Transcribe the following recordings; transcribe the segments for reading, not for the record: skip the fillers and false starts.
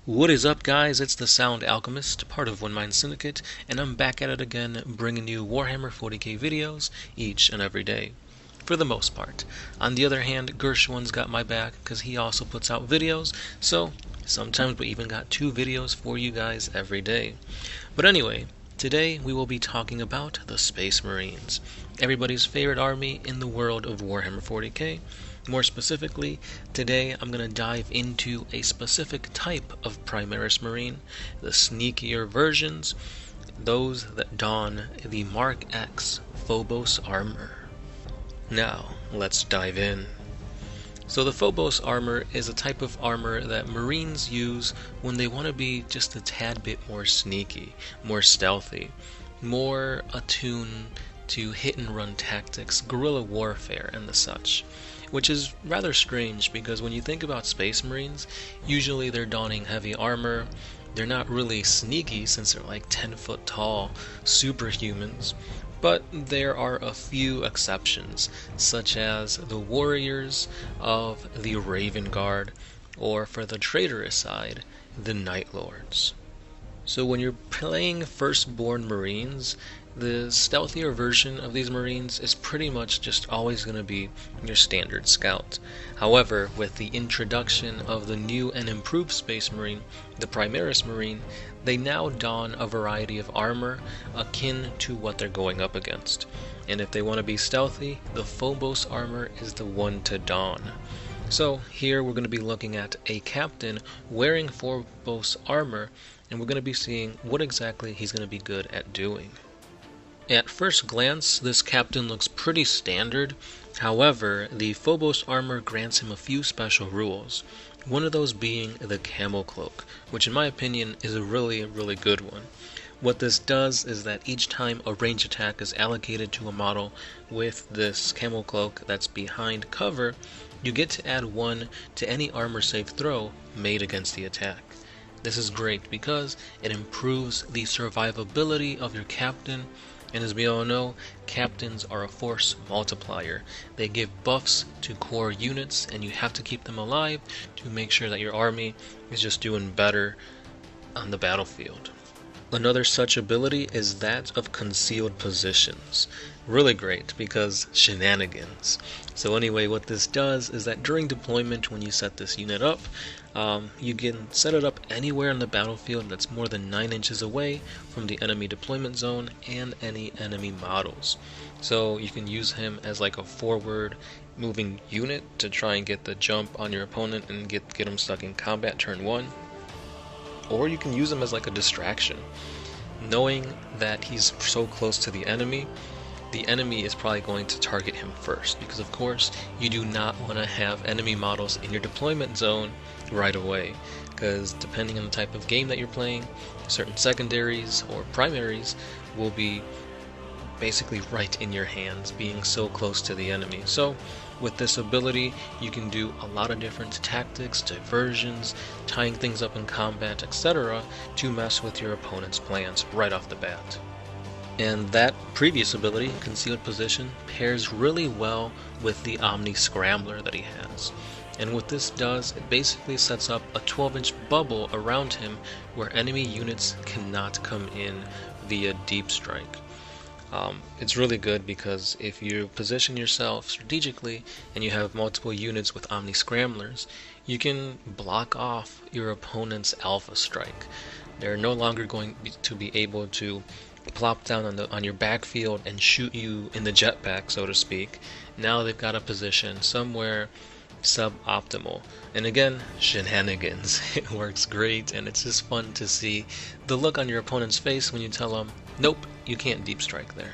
What is up, guys? It's the Sound Alchemist, part of One Mind Syndicate, and I'm back at it again, bringing you Warhammer 40k videos each and every day, for the most part. On the other hand, Gershwin's got my back, because he also puts out videos, so sometimes we even got 2 videos for you guys every day. But anyway, today we will be talking about the Space Marines, everybody's favorite army in the world of Warhammer 40k. More specifically, today I'm going to dive into a specific type of Primaris Marine, the sneakier versions, those that don the Mark X Phobos Armor. Now, let's dive in. So the Phobos Armor is a type of armor that Marines use when they want to be just a tad bit more sneaky, more stealthy, more attuned to hit-and-run tactics, guerrilla warfare, and the such. Which is rather strange, because when you think about Space Marines, usually they're donning heavy armor. They're not really sneaky since they're like 10 foot tall superhumans. But there are a few exceptions, such as the warriors of the Raven Guard, or for the traitorous side, the Night Lords. So when you're playing Firstborn Marines, the stealthier version of these Marines is pretty much just always going to be your standard scout. However, with the introduction of the new and improved Space Marine, the Primaris Marine, they now don a variety of armor akin to what they're going up against. And if they want to be stealthy, the Phobos Armor is the one to don. So here we're going to be looking at a captain wearing Phobos Armor, and we're going to be seeing what exactly he's going to be good at doing. At first glance, this captain looks pretty standard. However, the Phobos Armor grants him a few special rules. One of those being the Camel Cloak, which in my opinion is a really good one. What this does is that each time a range attack is allocated to a model with this Camel Cloak that's behind cover, you get to add 1 to any armor save throw made against the attack. This is great because it improves the survivability of your captain. And as we all know, captains are a force multiplier. They give buffs to core units, and you have to keep them alive to make sure that your army is just doing better on the battlefield. Another such ability is that of concealed positions. Really great because shenanigans. So anyway, what this does is that during deployment, when you set this unit up, you can set it up anywhere on the battlefield that's more than 9 inches away from the enemy deployment zone and any enemy models. So you can use him as like a forward moving unit to try and get the jump on your opponent and get him stuck in combat turn 1. Or you can use him as like a distraction. Knowing that he's so close to the enemy is probably going to target him first, because of course you do not want to have enemy models in your deployment zone right away, because depending on the type of game that you're playing, certain secondaries or primaries will be basically right in your hands, being so close to the enemy. So with this ability, you can do a lot of different tactics, diversions, tying things up in combat, etc. to mess with your opponent's plans right off the bat. And that previous ability, Concealed Position, pairs really well with the Omni Scrambler that he has. And what this does, it basically sets up a 12-inch bubble around him where enemy units cannot come in via deep strike. It's really good because if you position yourself strategically and you have multiple units with Omni Scramblers, you can block off your opponent's Alpha Strike. They're no longer going to be able to plop down on your backfield and shoot you in the jetpack, so to speak. Now they've got a position somewhere suboptimal. And again, shenanigans. It works great, and it's just fun to see the look on your opponent's face when you tell them, nope, you can't deep strike there.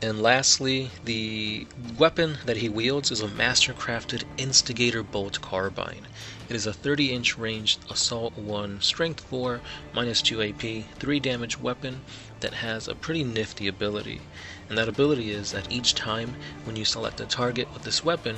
And lastly, the weapon that he wields is a master-crafted Instigator Bolt Carbine. It is a 30-inch ranged Assault 1, Strength 4, -2 AP, 3 damage weapon that has a pretty nifty ability. And that ability is that each time when you select a target with this weapon,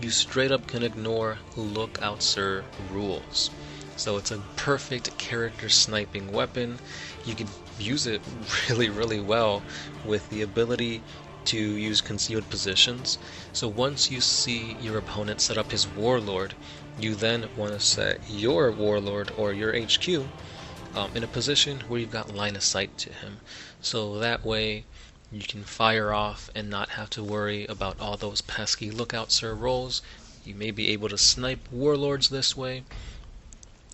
you straight up can ignore Look Out Sir rules. So it's a perfect character sniping weapon. You can use it really well with the ability to use concealed positions. So once you see your opponent set up his warlord, you then want to set your warlord or your HQ in a position where you've got line of sight to him. So that way you can fire off and not have to worry about all those pesky lookout sir rolls. You may be able to snipe warlords this way.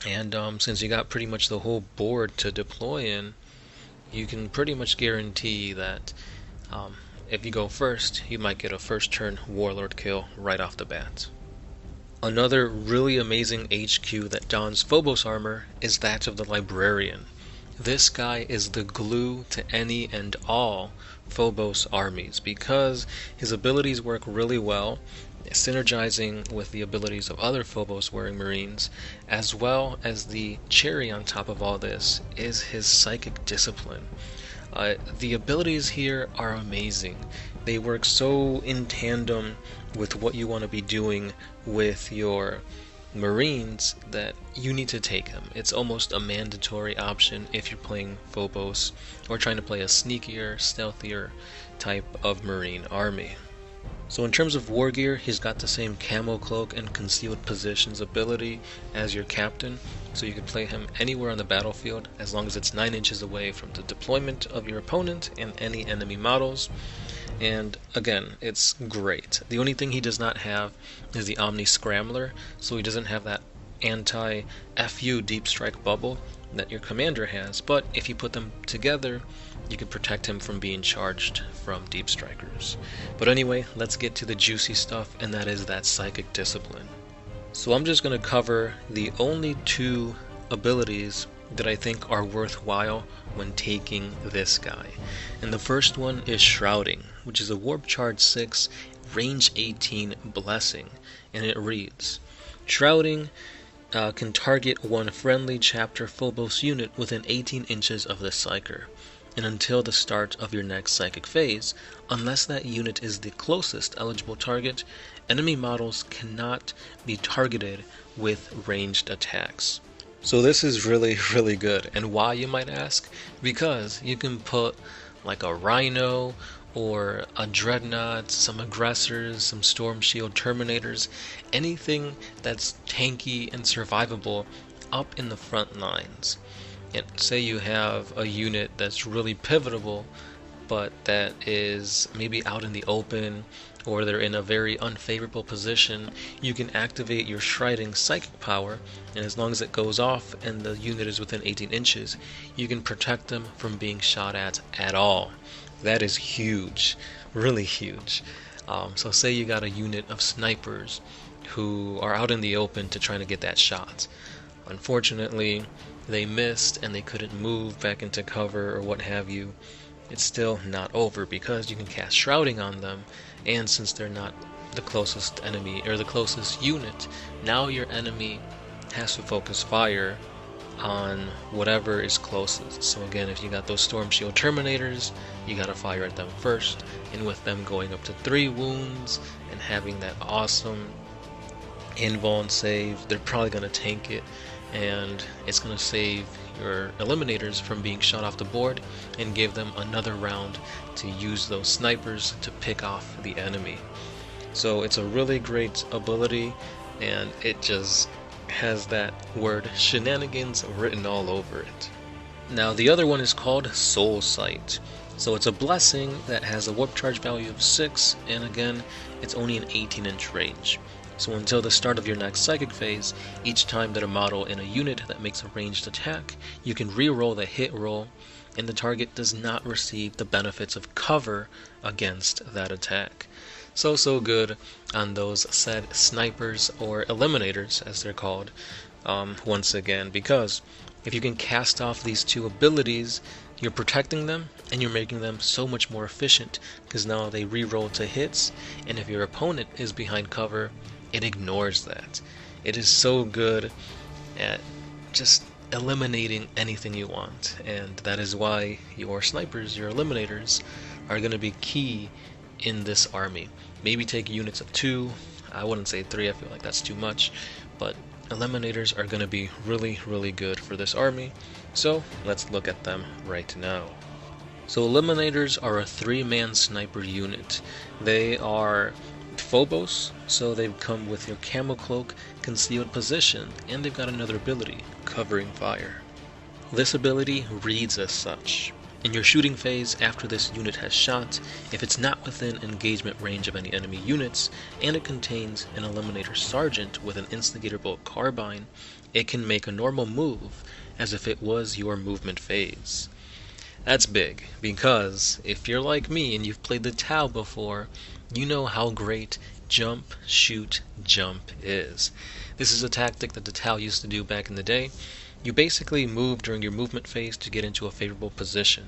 And since you got pretty much the whole board to deploy in, you can pretty much guarantee that if you go first, you might get a first turn warlord kill right off the bat. Another really amazing HQ that dons Phobos armor is that of the Librarian. This guy is the glue to any and all Phobos armies because his abilities work really well, synergizing with the abilities of other Phobos wearing Marines, as well as the cherry on top of all this is his psychic discipline. The abilities here are amazing. They work so in tandem with what you want to be doing with your Marines that you need to take them. It's almost a mandatory option if you're playing Phobos or trying to play a sneakier, stealthier type of Marine army. So in terms of wargear, he's got the same camo cloak and concealed positions ability as your captain, so you can play him anywhere on the battlefield as long as it's 9 inches away from the deployment of your opponent and any enemy models. And again, it's great. The only thing he does not have is the Omni Scrambler, so he doesn't have that anti-FU deep strike bubble that your commander has, but if you put them together, you can protect him from being charged from deep strikers. But anyway, let's get to the juicy stuff, and that is that psychic discipline. So I'm just going to cover the only 2 abilities that I think are worthwhile when taking this guy. And the first one is Shrouding, which is a Warp Charge 6, Range 18 Blessing, and it reads, Shrouding can target one friendly chapter Phobos unit within 18 inches of the Psyker, and until the start of your next psychic phase, unless that unit is the closest eligible target, enemy models cannot be targeted with ranged attacks. So this is really, really good. And why, you might ask? Because you can put like a Rhino or a Dreadnought, some Aggressors, some Storm Shield Terminators, anything that's tanky and survivable up in the front lines. And say you have a unit that's really pivotable, but that is maybe out in the open, or they're in a very unfavorable position, you can activate your Shrouding psychic power, and as long as it goes off and the unit is within 18 inches, you can protect them from being shot at all. That is huge, really huge. So say you got a unit of snipers who are out in the open to try to get that shot. Unfortunately, they missed and they couldn't move back into cover or what have you. It's still not over because you can cast Shrouding on them, and since they're not the closest enemy or the closest unit, now your enemy has to focus fire on whatever is closest. So again, if you got those Storm Shield Terminators, you gotta fire at them first, and with them going up to 3 wounds and having that awesome invuln save, they're probably gonna tank it, and it's gonna save your Eliminators from being shot off the board and give them another round to use those snipers to pick off the enemy. So it's a really great ability, and it just has that word shenanigans written all over it. Now the other one is called Soul Sight. So it's a blessing that has a warp charge value of 6, and again, it's only an 18-inch range. So until the start of your next psychic phase, each time that a model in a unit that makes a ranged attack, you can re-roll the hit roll, and the target does not receive the benefits of cover against that attack. So good on those said snipers, or Eliminators as they're called, once again, because if you can cast off these 2 abilities, you're protecting them and you're making them so much more efficient, because now they re-roll to hits, and if your opponent is behind cover, it ignores that. It is so good at just eliminating anything you want, and that is why your snipers, your Eliminators, are going to be key in this army. Maybe take units of 2, I wouldn't say 3, I feel like that's too much, but Eliminators are going to be really, really good for this army, so let's look at them right now. So Eliminators are a 3-man sniper unit. They are Phobos, so they come with your camo cloak, concealed position, and they've got another ability, covering fire. This ability reads as such. In your shooting phase, after this unit has shot, if it's not within engagement range of any enemy units, and it contains an Eliminator Sergeant with an Instigator Bolt Carbine, it can make a normal move as if it was your movement phase. That's big, because if you're like me and you've played the Tau before, you know how great jump, shoot, jump is. This is a tactic that the Tau used to do back in the day. You basically move during your movement phase to get into a favorable position.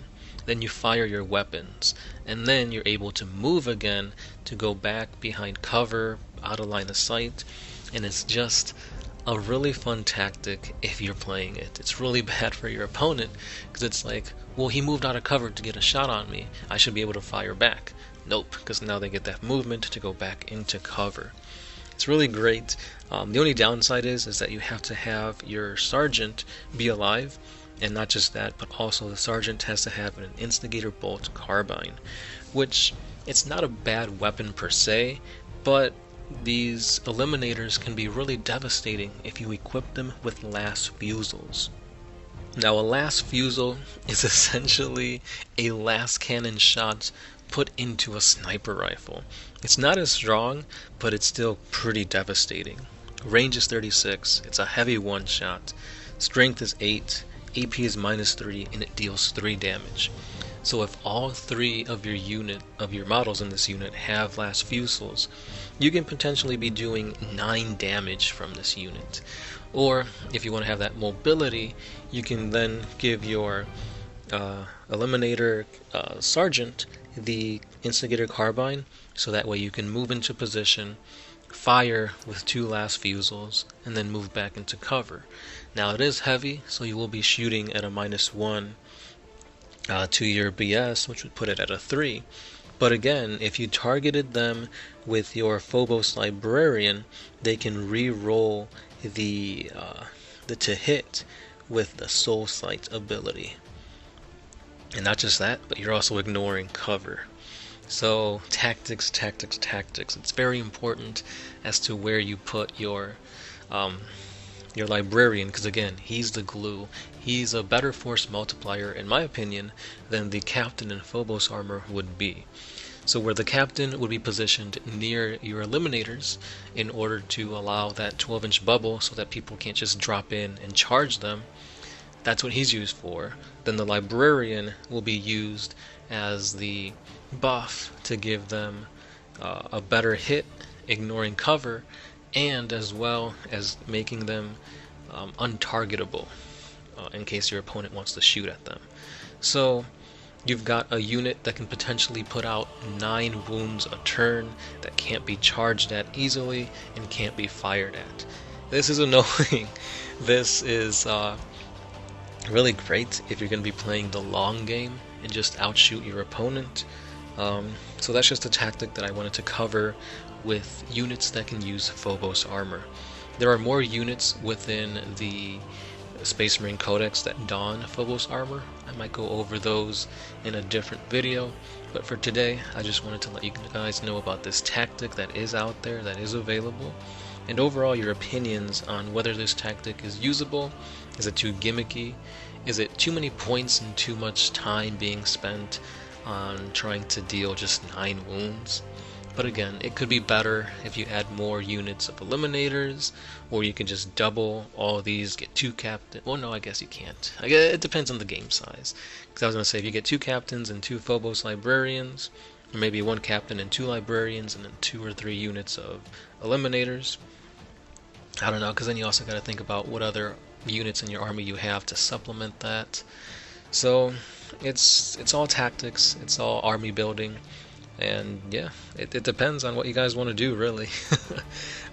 Then you fire your weapons, and then you're able to move again to go back behind cover, out of line of sight, and it's just a really fun tactic if you're playing it. It's really bad for your opponent, because it's like, well, he moved out of cover to get a shot on me, I should be able to fire back. Nope, because now they get that movement to go back into cover. It's really great. The only downside is that you have to have your sergeant be alive, and not just that, but also the sergeant has to have an Instigator Bolt Carbine, which it's not a bad weapon per se, but these Eliminators can be really devastating if you equip them with last Fusels. Now, a last Fusel is essentially a last cannon shot put into a sniper rifle. It's not as strong, but it's still pretty devastating. Range is 36, it's a heavy one-shot, strength is 8, AP is -3, and it deals 3 damage. So if all 3 of your models in this unit have last Fusels, you can potentially be doing 9 damage from this unit. Or if you want to have that mobility, you can then give your Eliminator Sergeant the Instigator Carbine, so that way you can move into position, fire with 2 last Fusels, and then move back into cover. Now it is heavy, so you will be shooting at a -1 to your BS, which would put it at a 3. But again, if you targeted them with your Phobos Librarian, they can re-roll the to hit with the Soul Sight ability. And not just that, but you're also ignoring cover. So tactics. It's very important as to where you put your librarian, because again, he's the glue. He's a better force multiplier, in my opinion, than the captain in Phobos Armor would be. So where the captain would be positioned near your Eliminators in order to allow that 12-inch bubble so that people can't just drop in and charge them, that's what he's used for. Then the librarian will be used as the buff to give them a better hit, ignoring cover, and as well as making them untargetable in case your opponent wants to shoot at them. So you've got a unit that can potentially put out 9 wounds a turn, that can't be charged at easily, and can't be fired at. This is annoying. This is really great if you're going to be playing the long game and just outshoot your opponent. So that's just a tactic that I wanted to cover with units that can use Phobos Armor. There are more units within the Space Marine Codex that don Phobos Armor. I might go over those in a different video, but for today I just wanted to let you guys know about this tactic that is out there, that is available, and overall your opinions on whether this tactic is usable. Is it too gimmicky? Is it too many points and too much time being spent on trying to deal just 9 wounds? But again, it could be better if you add more units of Eliminators, or you can just double all these, get 2 captains. Well, no, I guess you can't. It depends on the game size. Because I was going to say, if you get 2 captains and 2 Phobos Librarians, or maybe 1 captain and 2 Librarians, and then 2 or 3 units of Eliminators. I don't know, because then you also got to think about what other units in your army you have to supplement that. So it's all tactics, it's all army building. And yeah, it depends on what you guys want to do, really.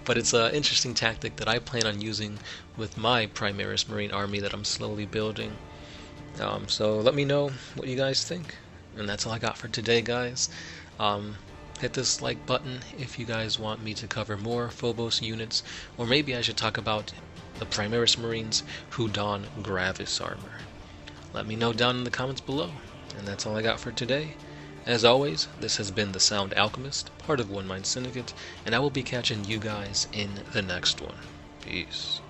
But it's an interesting tactic that I plan on using with my Primaris Marine army that I'm slowly building. So let me know what you guys think. And that's all I got for today, guys. Hit this like button if you guys want me to cover more Phobos units, or maybe I should talk about the Primaris Marines who don Gravis armor. Let me know down in the comments below. And that's all I got for today. As always, this has been the Sound Alchemist, part of One Mind Syndicate, and I will be catching you guys in the next one. Peace.